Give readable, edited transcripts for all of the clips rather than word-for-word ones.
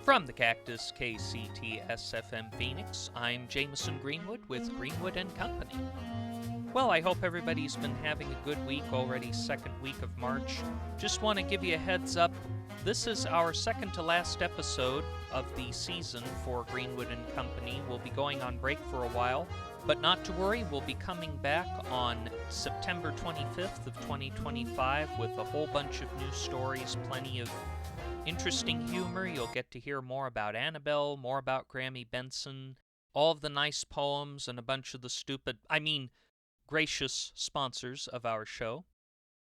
From the Cactus KCTS FM Phoenix, I'm Jamison Greenwood with Greenwood and Company. Well, I hope everybody's been having a good week, already second week of March. Just want to give you a heads up. This is our second to last episode of the season for Greenwood and Company. We'll be going on break for a while, but not to worry, we'll be coming back on September 25th of 2025 with a whole bunch of new stories, plenty of interesting humor. You'll get to hear more about Annabelle, more about Grammy Benson, all of the nice poems, and a bunch of the gracious sponsors of our show.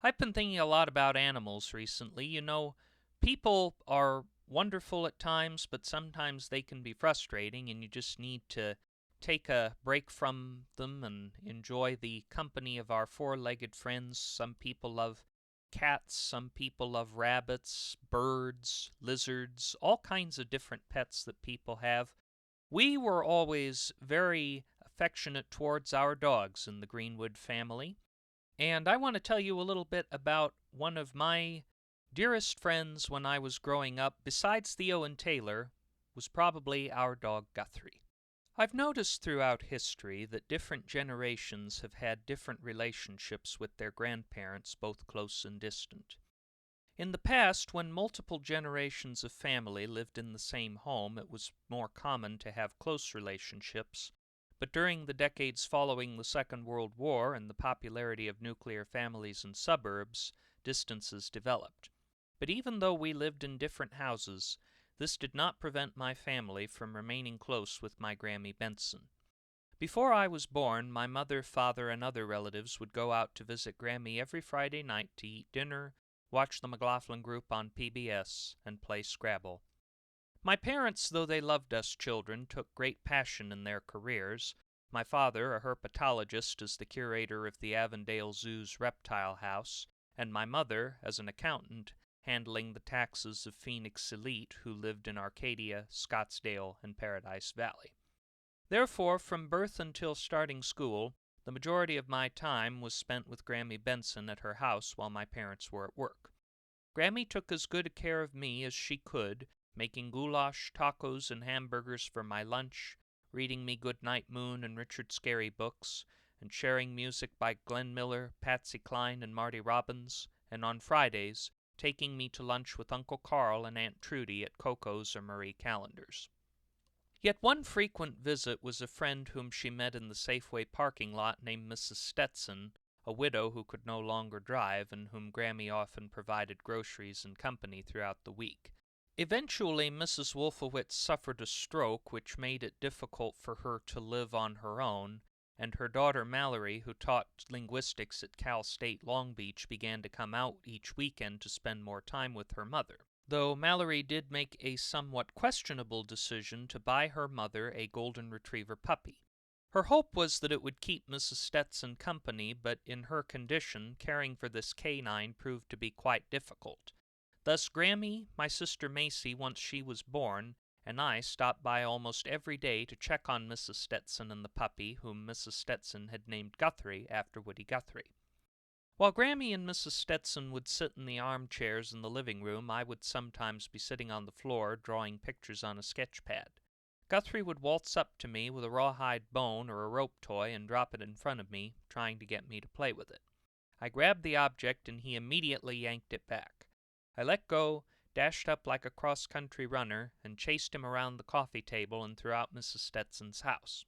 I've been thinking a lot about animals recently. You know, people are wonderful at times, but sometimes they can be frustrating, and you just need to take a break from them and enjoy the company of our four-legged friends. Some people love cats, some people love rabbits, birds, lizards, all kinds of different pets that people have. We were always very affectionate towards our dogs in the Greenwood family, and I want to tell you a little bit about one of my dearest friends when I was growing up, besides Theo and Taylor, was probably our dog Guthrie. I've noticed throughout history that different generations have had different relationships with their grandparents, both close and distant. In the past, when multiple generations of family lived in the same home, it was more common to have close relationships, but during the decades following the Second World War and the popularity of nuclear families in suburbs, distances developed. But even though we lived in different houses, this did not prevent my family from remaining close with my Grammy Benson. Before I was born, my mother, father, and other relatives would go out to visit Grammy every Friday night to eat dinner, watch the McLaughlin Group on PBS, and play Scrabble. My parents, though they loved us children, took great passion in their careers. My father, a herpetologist, as the curator of the Avondale Zoo's reptile house, and my mother, as an accountant, handling the taxes of Phoenix elite who lived in Arcadia, Scottsdale, and Paradise Valley. Therefore, from birth until starting school, the majority of my time was spent with Grammy Benson at her house while my parents were at work. Grammy took as good care of me as she could, making goulash, tacos, and hamburgers for my lunch, reading me Goodnight Moon and Richard Scarry books, and sharing music by Glenn Miller, Patsy Cline, and Marty Robbins, and on Fridays, taking me to lunch with Uncle Carl and Aunt Trudy at Coco's or Marie Callender's. Yet one frequent visit was a friend whom she met in the Safeway parking lot named Mrs. Stetson, a widow who could no longer drive and whom Grammy often provided groceries and company throughout the week. Eventually, Mrs. Wolfowitz suffered a stroke which made it difficult for her to live on her own, and her daughter Mallory, who taught linguistics at Cal State Long Beach, began to come out each weekend to spend more time with her mother, though Mallory did make a somewhat questionable decision to buy her mother a golden retriever puppy. Her hope was that it would keep Mrs. Stetson company, but in her condition, caring for this canine proved to be quite difficult. Thus Grammy, my sister Macy once she was born, and I stopped by almost every day to check on Mrs. Stetson and the puppy, whom Mrs. Stetson had named Guthrie after Woody Guthrie. While Grammy and Mrs. Stetson would sit in the armchairs in the living room, I would sometimes be sitting on the floor drawing pictures on a sketch pad. Guthrie would waltz up to me with a rawhide bone or a rope toy and drop it in front of me, trying to get me to play with it. I grabbed the object and he immediately yanked it back. I let go, dashed up like a cross-country runner, and chased him around the coffee table and throughout Mrs. Stetson's house.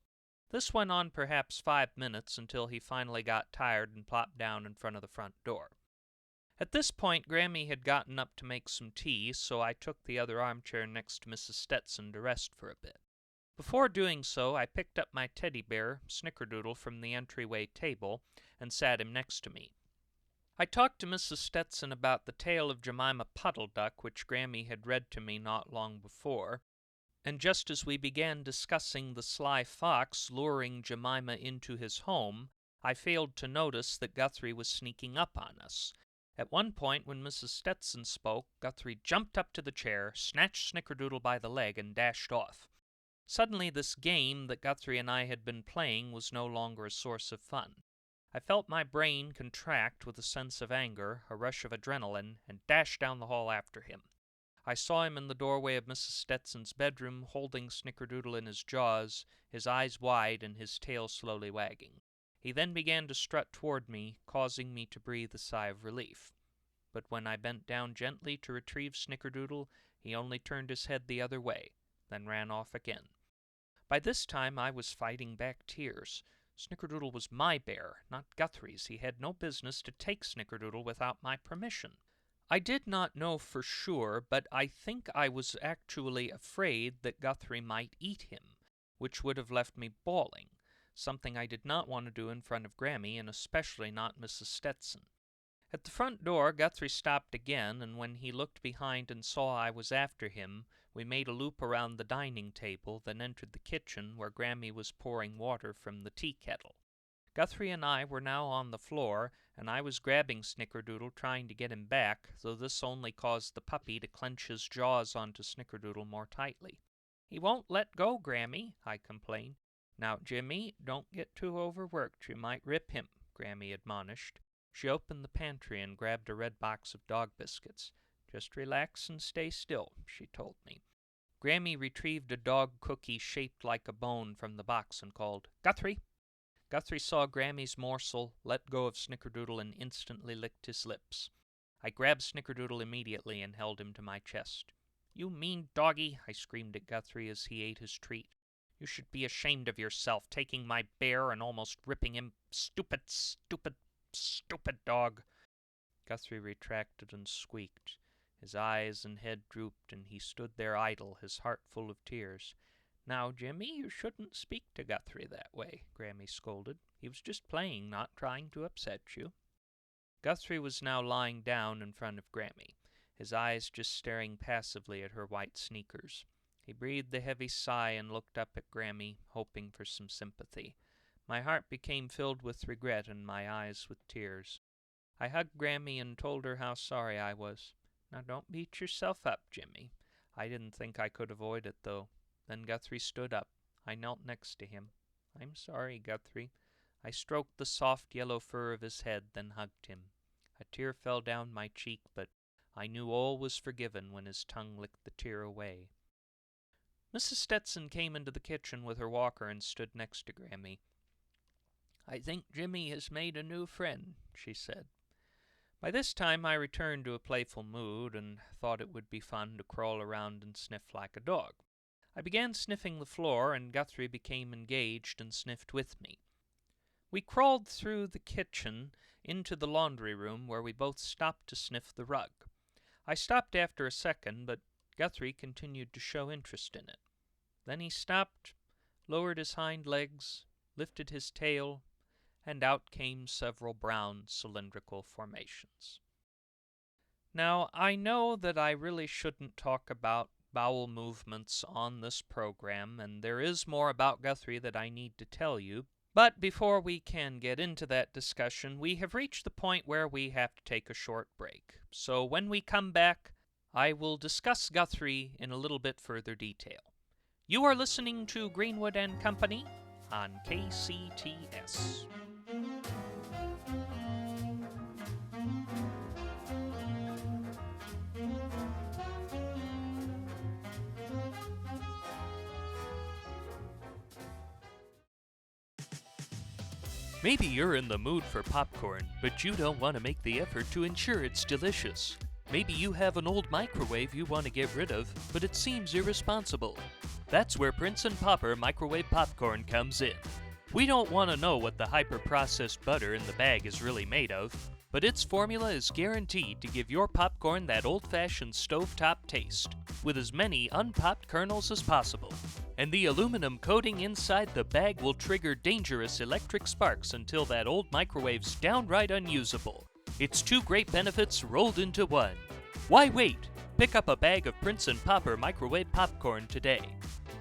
This went on perhaps 5 minutes until he finally got tired and plopped down in front of the front door. At this point, Grammy had gotten up to make some tea, so I took the other armchair next to Mrs. Stetson to rest for a bit. Before doing so, I picked up my teddy bear, Snickerdoodle, from the entryway table and sat him next to me. I talked to Mrs. Stetson about the tale of Jemima Puddle Duck, which Grammy had read to me not long before, and just as we began discussing the sly fox luring Jemima into his home, I failed to notice that Guthrie was sneaking up on us. At one point, when Mrs. Stetson spoke, Guthrie jumped up to the chair, snatched Snickerdoodle by the leg, and dashed off. Suddenly, this game that Guthrie and I had been playing was no longer a source of fun. I felt my brain contract with a sense of anger, a rush of adrenaline, and dashed down the hall after him. I saw him in the doorway of Mrs. Stetson's bedroom, holding Snickerdoodle in his jaws, his eyes wide and his tail slowly wagging. He then began to strut toward me, causing me to breathe a sigh of relief. But when I bent down gently to retrieve Snickerdoodle, he only turned his head the other way, then ran off again. By this time I was fighting back tears. Snickerdoodle was my bear, not Guthrie's. He had no business to take Snickerdoodle without my permission. I did not know for sure, but I think I was actually afraid that Guthrie might eat him, which would have left me bawling, something I did not want to do in front of Grammy, and especially not Mrs. Stetson. At the front door, Guthrie stopped again, and when he looked behind and saw I was after him, we made a loop around the dining table, then entered the kitchen, where Grammy was pouring water from the tea kettle. Guthrie and I were now on the floor, and I was grabbing Snickerdoodle, trying to get him back, though this only caused the puppy to clench his jaws onto Snickerdoodle more tightly. "He won't let go, Grammy," I complained. "Now, Jimmy, don't get too overworked. You might rip him," Grammy admonished. She opened the pantry and grabbed a red box of dog biscuits. "Just relax and stay still," she told me. Grammy retrieved a dog cookie shaped like a bone from the box and called, "Guthrie!" Guthrie saw Grammy's morsel, let go of Snickerdoodle, and instantly licked his lips. I grabbed Snickerdoodle immediately and held him to my chest. "You mean doggy!" I screamed at Guthrie as he ate his treat. "You should be ashamed of yourself, taking my bear and almost ripping him. Stupid, stupid, stupid dog!" Guthrie retracted and squeaked. His eyes and head drooped, and he stood there idle, his heart full of tears. "Now, Jimmy, you shouldn't speak to Guthrie that way," Grammy scolded. "He was just playing, not trying to upset you." Guthrie was now lying down in front of Grammy, his eyes just staring passively at her white sneakers. He breathed a heavy sigh and looked up at Grammy, hoping for some sympathy. My heart became filled with regret and my eyes with tears. I hugged Grammy and told her how sorry I was. "Now don't beat yourself up, Jimmy. I didn't think I could avoid it, though." Then Guthrie stood up. I knelt next to him. "I'm sorry, Guthrie." I stroked the soft yellow fur of his head, then hugged him. A tear fell down my cheek, but I knew all was forgiven when his tongue licked the tear away. Mrs. Stetson came into the kitchen with her walker and stood next to Grammy. "I think Jimmy has made a new friend," she said. By this time I returned to a playful mood and thought it would be fun to crawl around and sniff like a dog. I began sniffing the floor, and Guthrie became engaged and sniffed with me. We crawled through the kitchen into the laundry room, where we both stopped to sniff the rug. I stopped after a second, but Guthrie continued to show interest in it. Then he stopped, lowered his hind legs, lifted his tail, and out came several brown cylindrical formations. Now, I know that I really shouldn't talk about bowel movements on this program, and there is more about Guthrie that I need to tell you, but before we can get into that discussion, we have reached the point where we have to take a short break. So when we come back, I will discuss Guthrie in a little bit further detail. You are listening to Greenwood and Company on KCTS. Maybe you're in the mood for popcorn, but you don't want to make the effort to ensure it's delicious. Maybe you have an old microwave you want to get rid of, but it seems irresponsible. That's where Prince and Popper microwave popcorn comes in. We don't want to know what the hyper-processed butter in the bag is really made of, but its formula is guaranteed to give your popcorn that old-fashioned stovetop taste, with as many unpopped kernels as possible. And the aluminum coating inside the bag will trigger dangerous electric sparks until that old microwave's downright unusable. It's two great benefits rolled into one. Why wait? Pick up a bag of Prince and Popper microwave popcorn today.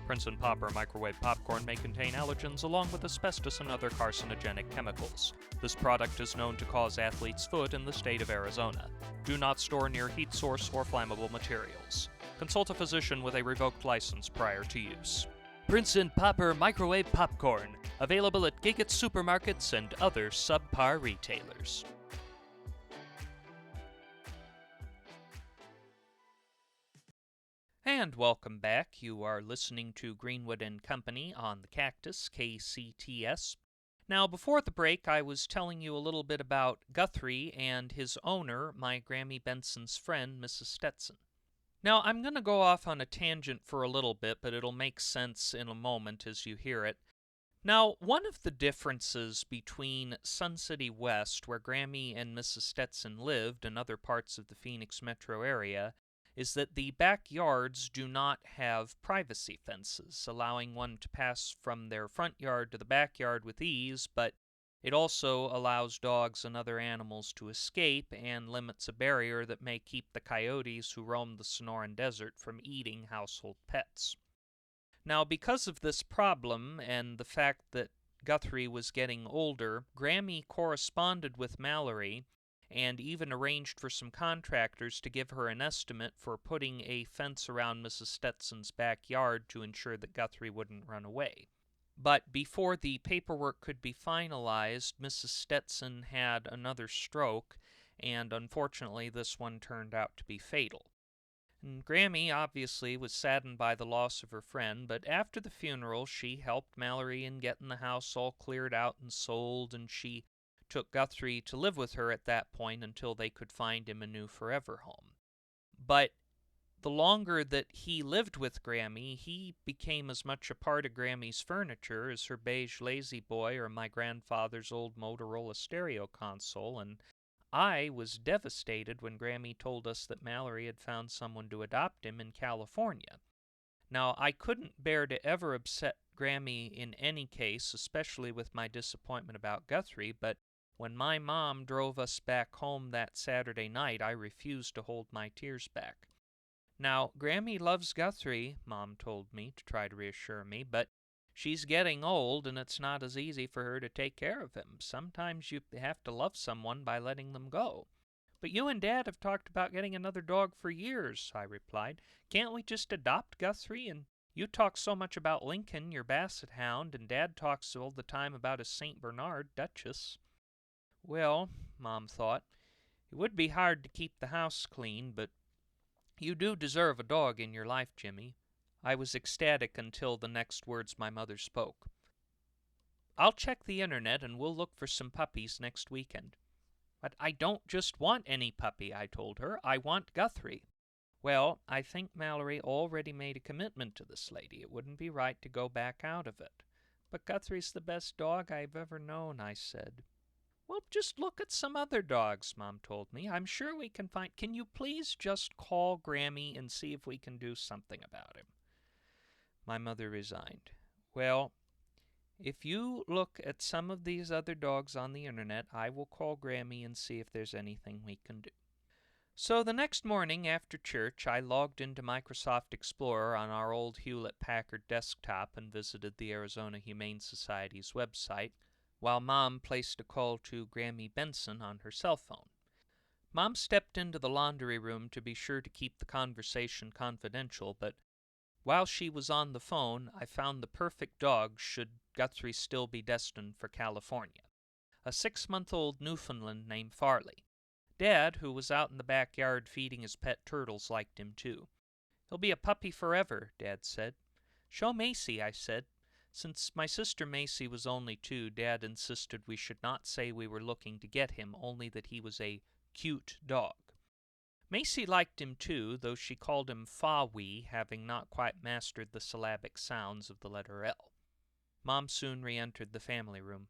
Prince and Popper microwave popcorn may contain allergens along with asbestos and other carcinogenic chemicals. This product is known to cause athlete's foot in the state of Arizona. Do not store near heat source or flammable materials. Consult a physician with a revoked license prior to use. Prince and Popper microwave popcorn, available at Giggett supermarkets and other subpar retailers. And welcome back. You are listening to Greenwood and Company on the Cactus, KCTS. Now, before the break, I was telling you a little bit about Guthrie and his owner, my Grammy Benson's friend, Mrs. Stetson. Now, I'm going to go off on a tangent for a little bit, but it'll make sense in a moment as you hear it. Now, one of the differences between Sun City West, where Grammy and Mrs. Stetson lived, and other parts of the Phoenix metro area, is that the backyards do not have privacy fences, allowing one to pass from their front yard to the backyard with ease, but it also allows dogs and other animals to escape and limits a barrier that may keep the coyotes who roam the Sonoran Desert from eating household pets. Now, because of this problem and the fact that Guthrie was getting older, Grammy corresponded with Mallory and even arranged for some contractors to give her an estimate for putting a fence around Mrs. Stetson's backyard to ensure that Guthrie wouldn't run away. But before the paperwork could be finalized, Mrs. Stetson had another stroke, and unfortunately this one turned out to be fatal. And Grammy obviously was saddened by the loss of her friend, but after the funeral she helped Mallory in getting the house all cleared out and sold, and she took Guthrie to live with her at that point until they could find him a new forever home. But the longer that he lived with Grammy, he became as much a part of Grammy's furniture as her beige lazy boy or my grandfather's old Motorola stereo console, and I was devastated when Grammy told us that Mallory had found someone to adopt him in California. Now, I couldn't bear to ever upset Grammy in any case, especially with my disappointment about Guthrie, but when my mom drove us back home that Saturday night, I refused to hold my tears back. Now, Grammy loves Guthrie, Mom told me to try to reassure me, but she's getting old and it's not as easy for her to take care of him. Sometimes you have to love someone by letting them go. But you and Dad have talked about getting another dog for years, I replied. Can't we just adopt Guthrie? And you talk so much about Lincoln, your basset hound, and Dad talks all the time about his St. Bernard, Duchess. Well, Mom thought, it would be hard to keep the house clean, but you do deserve a dog in your life, Jimmy. I was ecstatic until the next words my mother spoke. I'll check the internet and we'll look for some puppies next weekend. But I don't just want any puppy, I told her. I want Guthrie. Well, I think Mallory already made a commitment to this lady. It wouldn't be right to go back out of it. But Guthrie's the best dog I've ever known, I said. Well, just look at some other dogs, Mom told me. I'm sure we can find... Can you please just call Grammy and see if we can do something about him? My mother resigned. Well, if you look at some of these other dogs on the internet, I will call Grammy and see if there's anything we can do. So the next morning after church, I logged into Microsoft Explorer on our old Hewlett-Packard desktop and visited the Arizona Humane Society's website, while Mom placed a call to Grammy Benson on her cell phone. Mom stepped into the laundry room to be sure to keep the conversation confidential, but while she was on the phone, I found the perfect dog should Guthrie still be destined for California. A 6-month-old Newfoundland named Farley. Dad, who was out in the backyard feeding his pet turtles, liked him too. He'll be a puppy forever, Dad said. Show Macy, I said. Since my sister Macy was only 2, Dad insisted we should not say we were looking to get him, only that he was a cute dog. Macy liked him too, though she called him Fa-wee, having not quite mastered the syllabic sounds of the letter L. Mom soon re-entered the family room.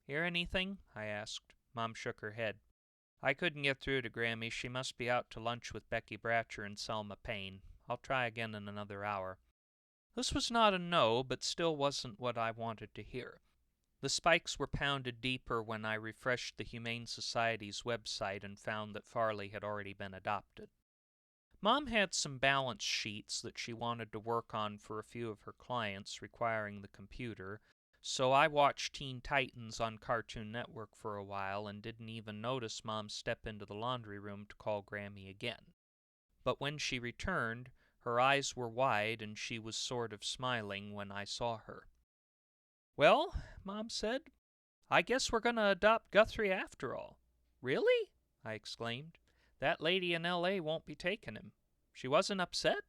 Hear anything? I asked. Mom shook her head. I couldn't get through to Grammy. She must be out to lunch with Becky Bratcher and Selma Payne. I'll try again in another hour. This was not a no, but still wasn't what I wanted to hear. The spikes were pounded deeper when I refreshed the Humane Society's website and found that Farley had already been adopted. Mom had some balance sheets that she wanted to work on for a few of her clients requiring the computer, so I watched Teen Titans on Cartoon Network for a while and didn't even notice Mom step into the laundry room to call Grammy again. But when she returned, her eyes were wide and she was sort of smiling when I saw her. Well, Mom said, I guess we're going to adopt Guthrie after all. Really? I exclaimed. That lady in L.A. won't be taking him. She wasn't upset?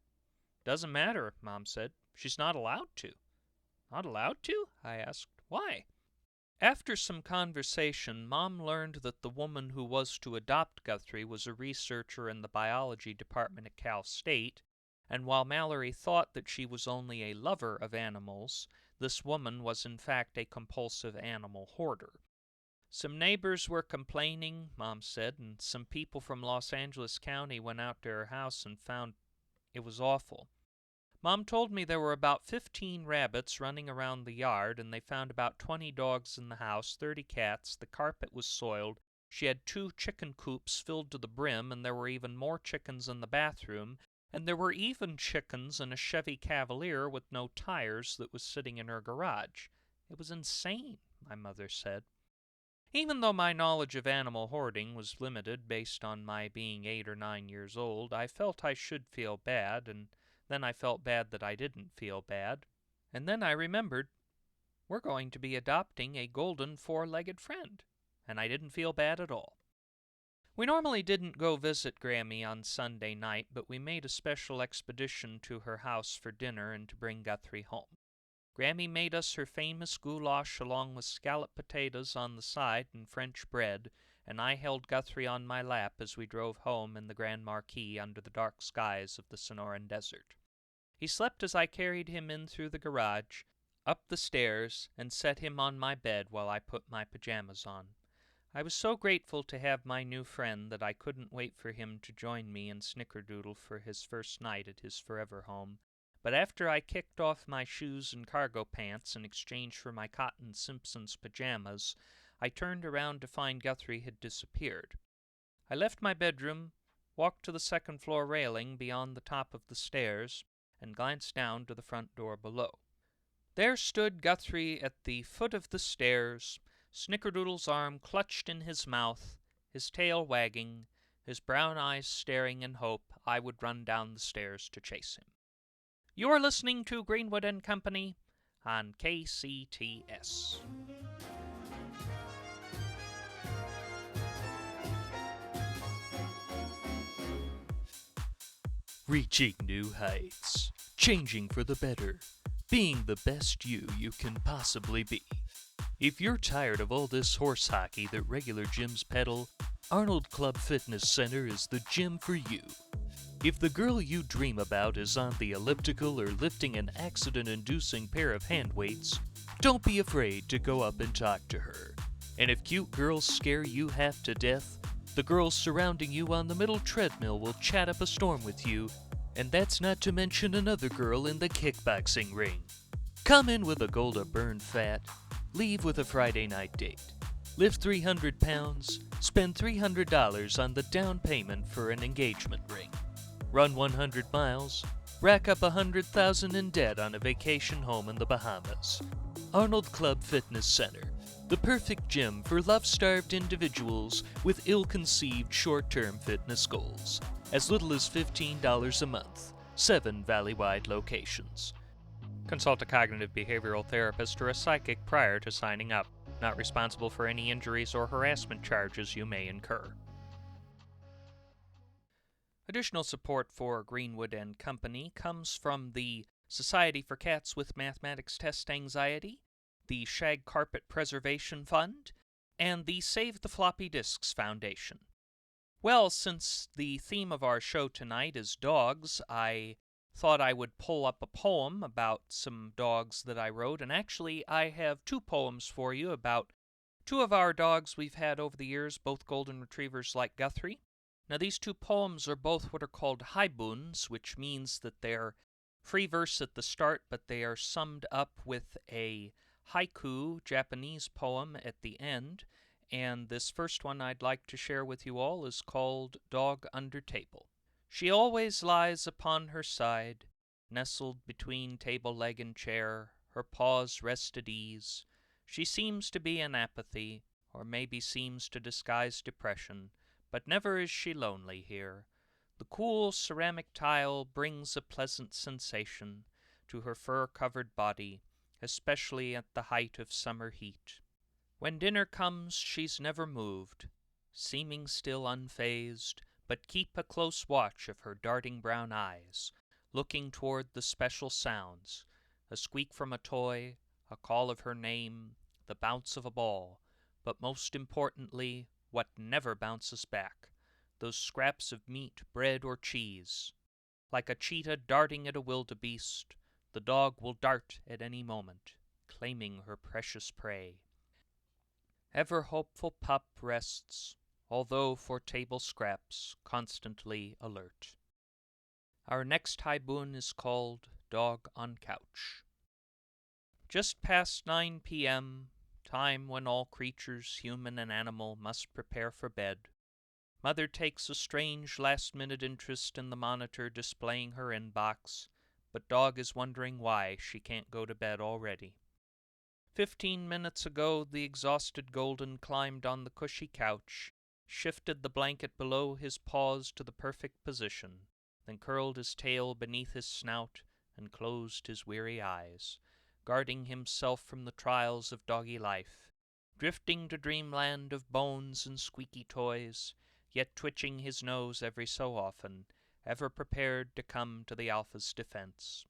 Doesn't matter, Mom said. She's not allowed to. Not allowed to? I asked. Why? After some conversation, Mom learned that the woman who was to adopt Guthrie was a researcher in the biology department at Cal State, and while Mallory thought that she was only a lover of animals, this woman was in fact a compulsive animal hoarder. Some neighbors were complaining, Mom said, and some people from Los Angeles County went out to her house and found it was awful. Mom told me there were about 15 rabbits running around the yard, and they found about 20 dogs in the house, 30 cats, the carpet was soiled, she had 2 chicken coops filled to the brim, and there were even more chickens in the bathroom, and there were even chickens in a Chevy Cavalier with no tires that was sitting in her garage. It was insane, my mother said. Even though my knowledge of animal hoarding was limited based on my being 8 or 9 years old, I felt I should feel bad, and then I felt bad that I didn't feel bad. And then I remembered, we're going to be adopting a golden 4-legged friend, and I didn't feel bad at all. We normally didn't go visit Grammy on Sunday night, but we made a special expedition to her house for dinner and to bring Guthrie home. Grammy made us her famous goulash along with scalloped potatoes on the side and French bread, and I held Guthrie on my lap as we drove home in the Grand Marquis under the dark skies of the Sonoran Desert. He slept as I carried him in through the garage, up the stairs, and set him on my bed while I put my pajamas on. I was so grateful to have my new friend that I couldn't wait for him to join me in Snickerdoodle for his first night at his forever home. But after I kicked off my shoes and cargo pants in exchange for my cotton Simpson's pajamas, I turned around to find Guthrie had disappeared. I left my bedroom, walked to the second-floor railing beyond the top of the stairs, and glanced down to the front door below. There stood Guthrie at the foot of the stairs, Snickerdoodle's arm clutched in his mouth, his tail wagging, his brown eyes staring in hope I would run down the stairs to chase him. You're listening to Greenwood and Company on KCTS. Reaching new heights, changing for the better, being the best you can possibly be. If you're tired of all this horse hockey that regular gyms peddle, Arnold Club Fitness Center is the gym for you. If the girl you dream about is on the elliptical or lifting an accident-inducing pair of hand weights, don't be afraid to go up and talk to her. And if cute girls scare you half to death, the girls surrounding you on the middle treadmill will chat up a storm with you, and that's not to mention another girl in the kickboxing ring. Come in with a goal to burn fat, leave with a Friday night date. Lift 300 pounds, spend $300 on the down payment for an engagement ring. Run 100 miles, rack up $100,000 in debt on a vacation home in the Bahamas. Arnold Club Fitness Center, the perfect gym for love-starved individuals with ill-conceived short-term fitness goals. As little as $15 a month, 7 valley-wide locations. Consult a cognitive behavioral therapist or a psychic prior to signing up. Not responsible for any injuries or harassment charges you may incur. Additional support for Greenwood and Company comes from the Society for Cats with Mathematics Test Anxiety, the Shag Carpet Preservation Fund, and the Save the Floppy Disks Foundation. Well, since the theme of our show tonight is dogs, I thought I would pull up a poem about some dogs that I wrote, and actually I have 2 poems for you about 2 of our dogs we've had over the years, both golden retrievers like Guthrie. Now, these 2 poems are both what are called Haibuns, which means that they're free verse at the start, but they are summed up with a haiku, Japanese poem, at the end. And this first one I'd like to share with you all is called Dog Under Table. She always lies upon her side, nestled between table leg and chair, her paws rest at ease. She seems to be in apathy, or maybe seems to disguise depression, but never is she lonely here. The cool ceramic tile brings a pleasant sensation to her fur-covered body, especially at the height of summer heat. When dinner comes, she's never moved, seeming still unfazed, but keep a close watch of her darting brown eyes, looking toward the special sounds, a squeak from a toy, a call of her name, the bounce of a ball, but most importantly, what never bounces back, those scraps of meat, bread, or cheese. Like a cheetah darting at a wildebeest, the dog will dart at any moment, claiming her precious prey. Ever hopeful pup rests, although for table scraps, constantly alert. Our next Haibun is called Dog on Couch. Just past 9 p.m., time when all creatures, human and animal, must prepare for bed. Mother takes a strange last-minute interest in the monitor displaying her inbox, but dog is wondering why she can't go to bed already. 15 minutes ago, the exhausted Golden climbed on the cushy couch, shifted the blanket below his paws to the perfect position, then curled his tail beneath his snout and closed his weary eyes, guarding himself from the trials of doggy life, drifting to dreamland of bones and squeaky toys, yet twitching his nose every so often, ever prepared to come to the alpha's defense.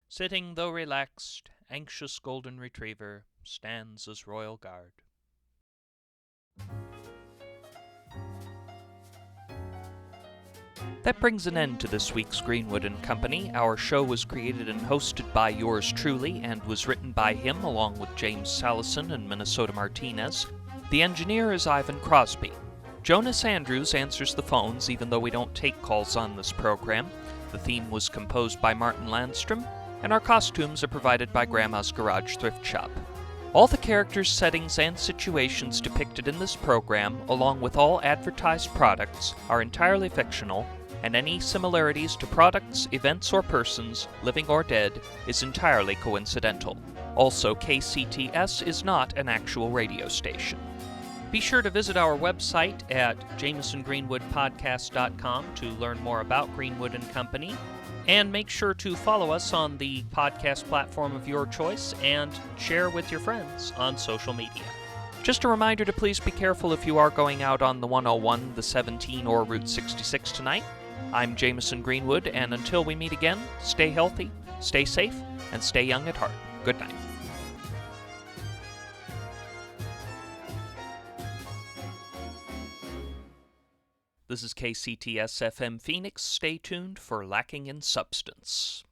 Sitting, though relaxed, anxious golden retriever stands as royal guard. That brings an end to this week's Greenwood and Company. Our show was created and hosted by yours truly and was written by him along with James Salison and Minnesota Martinez. The engineer is Ivan Crosby. Jonas Andrews answers the phones even though we don't take calls on this program. The theme was composed by Martin Landstrom, and our costumes are provided by Grandma's Garage Thrift Shop. All the characters, settings, and situations depicted in this program, along with all advertised products, are entirely fictional, and any similarities to products, events, or persons, living or dead, is entirely coincidental. Also, KCTS is not an actual radio station. Be sure to visit our website at JamisonGreenwoodPodcast.com to learn more about Greenwood and Company, and make sure to follow us on the podcast platform of your choice and share with your friends on social media. Just a reminder to please be careful if you are going out on the 101, the 17, or Route 66 tonight. I'm Jamison Greenwood, and until we meet again, stay healthy, stay safe, and stay young at heart. Good night. This is KCTS FM Phoenix. Stay tuned for Lacking in Substance.